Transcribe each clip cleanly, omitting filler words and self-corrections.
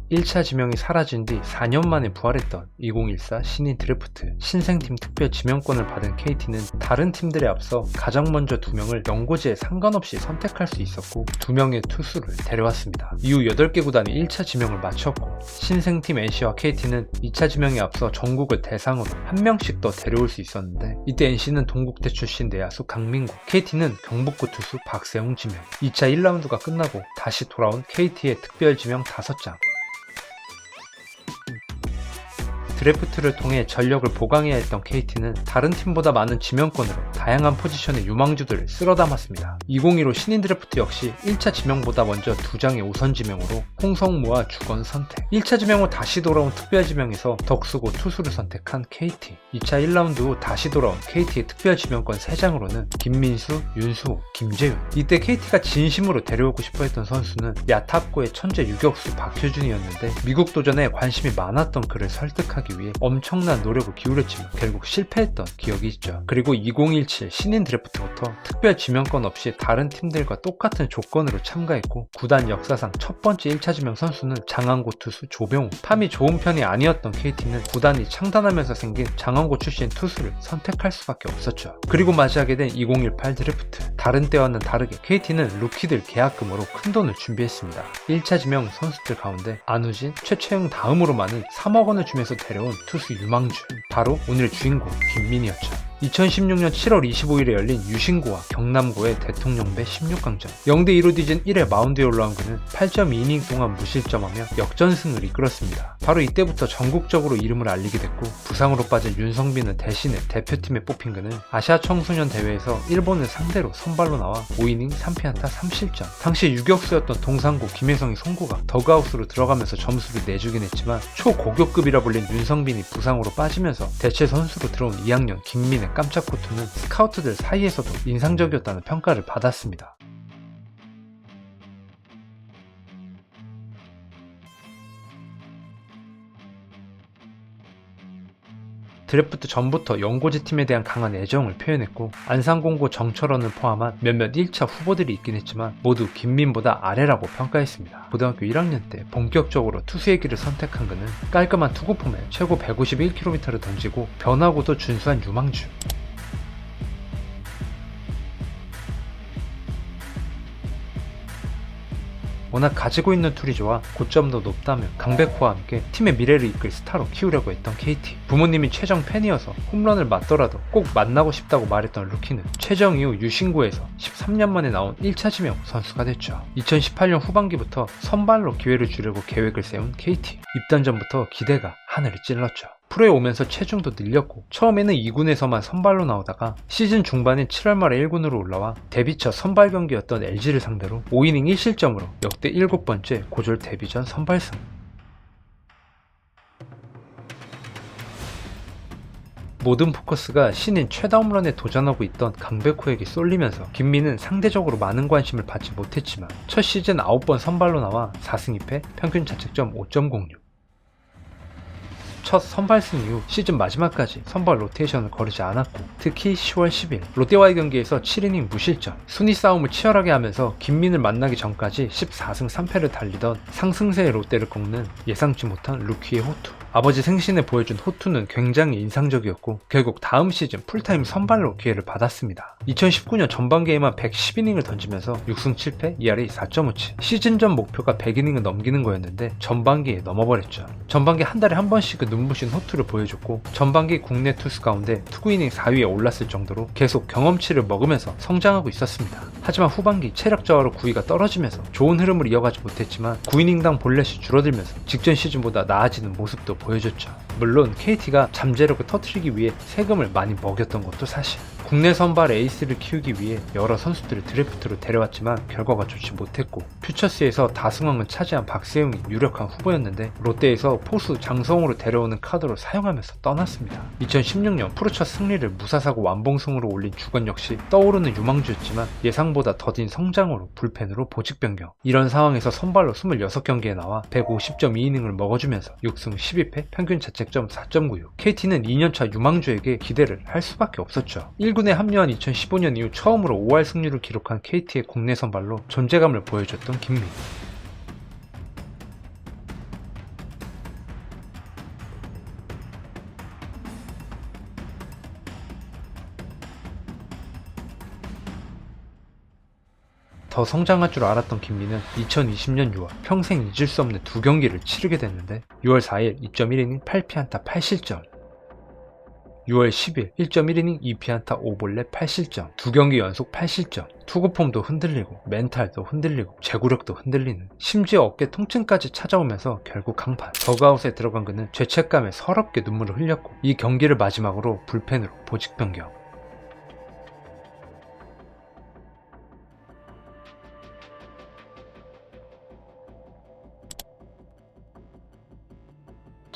1차 지명이 사라진 뒤 4년 만에 부활했던 2014 신인 드래프트 신생팀 특별 지명권을 받은 KT는 다른 팀들에 앞서 가장 먼저 2명을 연고지에 상관없이 선택할 수 있었고 2명의 투수를 데려왔습니다. 이후 8개 구단이 1차 지명을 마쳤고 신생팀 NC와 KT는 2차 지명에 앞서 전국을 대상으로 한 명씩 더 데려올 수 있었는데 이때 NC는 동국대 출신 내야수 강민구, KT는 경북고 투수 박세웅 지명. 2차 1라운드가 끝나고 다시 돌아온 KT의 특별 지명 5장. 드래프트를 통해 전력을 보강해야 했던 KT는 다른 팀보다 많은 지명권으로 다양한 포지션의 유망주들을 쓸어 담았습니다. 2015 신인 드래프트 역시 1차 지명보다 먼저 2장의 우선 지명으로 홍성무와 주건 선택. 1차 지명 후 다시 돌아온 특별 지명에서 덕수고 투수를 선택한 KT. 2차 1라운드 후 다시 돌아온 KT의 특별 지명권 3장으로는 김민수, 윤수호, 김재윤. 이때 KT가 진심으로 데려오고 싶어 했던 선수는 야탑고의 천재 유격수 박효준이었는데 미국 도전에 관심이 많았던 그를 설득하기 위해 엄청난 노력을 기울였지만 결국 실패했던 기억이 있죠. 그리고 2017 신인 드래프트부터 특별 지명권 없이 다른 팀들과 똑같은 조건으로 참가했고 구단 역사상 첫 번째 1차 지명 선수는 장항고 투수 조병우. 팜이 좋은 편이 아니었던 KT는 구단이 창단하면서 생긴 장항고 출신 투수를 선택할 수밖에 없었죠. 그리고 맞이하게 된 2018 드래프트. 다른 때와는 다르게 KT는 루키들 계약금으로 큰 돈을 준비했습니다. 1차 지명 선수들 가운데 안우진, 최채영 다음으로만은 3억 원을 주면서 데려온 투수 유망주, 바로 오늘의 주인공 김민이었죠. 2016년 7월 25일에 열린 유신고와 경남고의 대통령배 16강전 0대2로 뒤진 1회 마운드에 올라온 그는 8.2이닝 동안 무실점하며 역전승을 이끌었습니다. 바로 이때부터 전국적으로 이름을 알리게 됐고 부상으로 빠진 윤성빈은 대신에 대표팀에 뽑힌 그는 아시아 청소년 대회에서 일본을 상대로 선발로 나와 5이닝 3피안타 3실점. 당시 유격수였던 동상고 김혜성의 송구가 더그아웃으로 들어가면서 점수를 내주긴 했지만 초고교급이라 불린 윤성빈이 부상으로 빠지면서 대체 선수로 들어온 2학년 김민의 깜짝 코트는 스카우트들 사이에서도 인상적이었다는 평가를 받았습니다. 드래프트 전부터 연고지 팀에 대한 강한 애정을 표현했고 안산공고 정철원을 포함한 몇몇 1차 후보들이 있긴 했지만 모두 김민보다 아래라고 평가했습니다. 고등학교 1학년 때 본격적으로 투수의 길을 선택한 그는 깔끔한 투구 폼에 최고 151km를 던지고 변화고도 준수한 유망주. 워낙 가지고 있는 툴이 좋아 고점도 높다며 강백호와 함께 팀의 미래를 이끌 스타로 키우려고 했던 KT. 부모님이 최정 팬이어서 홈런을 맞더라도 꼭 만나고 싶다고 말했던 루키는 최정 이후 유신고에서 13년 만에 나온 1차 지명 선수가 됐죠. 2018년 후반기부터 선발로 기회를 주려고 계획을 세운 KT. 입단 전부터 기대가 하늘을 찔렀죠. 프로에 오면서 체중도 늘렸고 처음에는 2군에서만 선발로 나오다가 시즌 중반인 7월 말에 1군으로 올라와 데뷔 첫 선발 경기였던 LG를 상대로 5이닝 1실점으로 역대 7번째 고졸 데뷔전 선발승. 모든 포커스가 신인 최다 홈런에 도전하고 있던 강백호에게 쏠리면서 김민은 상대적으로 많은 관심을 받지 못했지만 첫 시즌 9번 선발로 나와 4승 2패 평균 자책점 5.06. 첫 선발승 이후 시즌 마지막까지 선발 로테이션을 거르지 않았고 특히 10월 10일 롯데와의 경기에서 7이닝 무실점, 순위 싸움을 치열하게 하면서 김민을 만나기 전까지 14승 3패를 달리던 상승세의 롯데를 꺾는 예상치 못한 루키의 호투. 아버지 생신에 보여준 호투는 굉장히 인상적이었고 결국 다음 시즌 풀타임 선발로 기회를 받았습니다. 2019년 전반기에만 110이닝을 던지면서 6승 7패, ERA 4.57. 시즌 전 목표가 100이닝을 넘기는 거였는데 전반기에 넘어버렸죠. 전반기 한 달에 한 번씩은 눈부신 호투를 보여줬고 전반기 국내 투수 가운데 투구이닝 4위에 올랐을 정도로 계속 경험치를 먹으면서 성장하고 있었습니다. 하지만 후반기 체력 저하로 9위가 떨어지면서 좋은 흐름을 이어가지 못했지만 9이닝당 볼넷이 줄어들면서 직전 시즌보다 나아지는 모습도 보여줬죠. 물론 KT가 잠재력을 터뜨리기 위해 세금을 많이 먹였던 것도 사실. 국내 선발 에이스를 키우기 위해 여러 선수들을 드래프트로 데려왔지만 결과가 좋지 못했고 퓨처스에서 다승왕을 차지한 박세웅이 유력한 후보였는데 롯데에서 포수 장성호를 데려오는 카드로 사용하면서 떠났습니다. 2016년 프로 첫 승리를 무사사고 완봉승으로 올린 주건 역시 떠오르는 유망주였지만 예상보다 더딘 성장으로 불펜으로 보직 변경. 이런 상황에서 선발로 26경기에 나와 150.2이닝을 먹어주면서 6승 12패 평균 자책점 4.96. KT는 2년차 유망주에게 기대를 할 수밖에 없었죠. 1군에 합류한 2015년 이후 처음으로 5할 승률을 기록한 KT의 국내 선발로 존재감을 보여줬던 김민. 더 성장할 줄 알았던 김민은 2020년 6월 평생 잊을 수 없는 두 경기를 치르게 됐는데 6월 4일 2.1이닝 8피안타 8실점, 6월 10일 1.1이닝 2피안타 5볼넷 8실점, 두 경기 연속 8실점, 투구폼도 흔들리고 멘탈도 흔들리고 제구력도 흔들리는, 심지어 어깨 통증까지 찾아오면서 결국 강판. 더그아웃에 들어간 그는 죄책감에 서럽게 눈물을 흘렸고 이 경기를 마지막으로 불펜으로 보직 변경.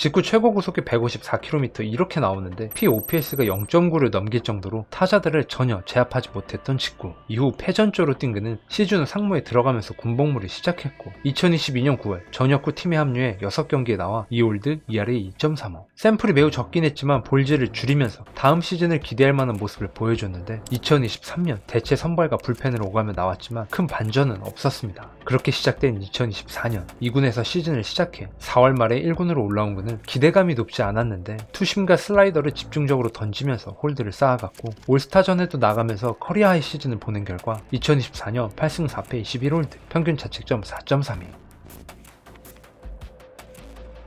직구 최고 구속이 154km 이렇게 나오는데 POPS가 0.9를 넘길 정도로 타자들을 전혀 제압하지 못했던 직구. 이후 패전조로 뛴 그는 시즌 상무에 들어가면서 군복무를 시작했고 2022년 9월 전역 후 팀에 합류해 6경기에 나와 2홀드 2RA 2.35. 샘플이 매우 적긴 했지만 볼즈를 줄이면서 다음 시즌을 기대할 만한 모습을 보여줬는데 2023년 대체 선발과 불펜으로 오가며 나왔지만 큰 반전은 없었습니다. 그렇게 시작된 2024년 2군에서 시즌을 시작해 4월 말에 1군으로 올라온 그는 기대감이 높지 않았는데 투심과 슬라이더를 집중적으로 던지면서 홀드를 쌓아갔고 올스타전에도 나가면서 커리어 하이 시즌을 보낸 결과 2024년 8승 4패 21홀드, 평균 자책점 4.32.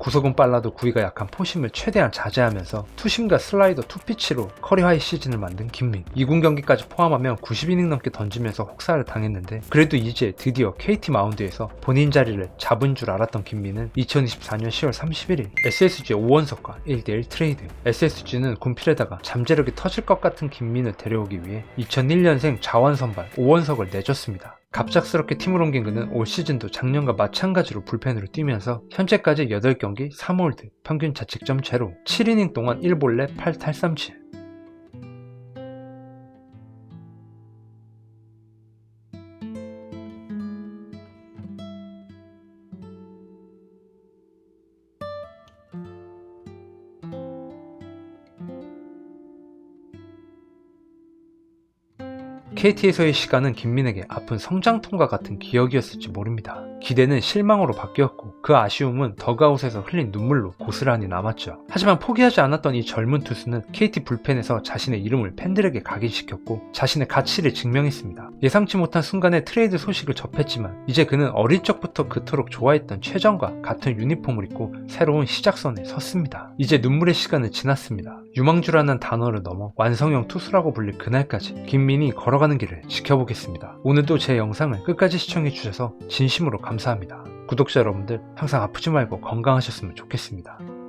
구속은 빨라도 구위가 약한 포심을 최대한 자제하면서 투심과 슬라이더 투피치로 커리어 하이 시즌을 만든 김민. 2군 경기까지 포함하면 90이닝 넘게 던지면서 혹사를 당했는데 그래도 이제 드디어 KT 마운드에서 본인 자리를 잡은 줄 알았던 김민은 2024년 10월 31일 SSG의 오원석과 1대1 트레이드. SSG는 군필에다가 잠재력이 터질 것 같은 김민을 데려오기 위해 2001년생 자원 선발 오원석을 내줬습니다. 갑작스럽게 팀을 옮긴 그는 올 시즌도 작년과 마찬가지로 불펜으로 뛰면서 현재까지 8경기 3홀드, 평균 자책점 0, 7이닝 동안 1볼넷 8탈삼진. KT에서의 시간은 김민에게 아픈 성장통과 같은 기억이었을지 모릅니다. 기대는 실망으로 바뀌었고 그 아쉬움은 더그아웃에서 흘린 눈물로 고스란히 남았죠. 하지만 포기하지 않았던 이 젊은 투수는 KT 불펜에서 자신의 이름을 팬들에게 각인시켰고 자신의 가치를 증명했습니다. 예상치 못한 순간에 트레이드 소식을 접했지만 이제 그는 어릴 적부터 그토록 좋아했던 최정과 같은 유니폼을 입고 새로운 시작선에 섰습니다. 이제 눈물의 시간은 지났습니다. 유망주라는 단어를 넘어 완성형 투수라고 불릴 그날까지 김민이 걸어가는 길을 지켜보겠습니다. 오늘도 제 영상을 끝까지 시청해주셔서 진심으로 감사합니다. 구독자 여러분들 항상 아프지 말고 건강하셨으면 좋겠습니다.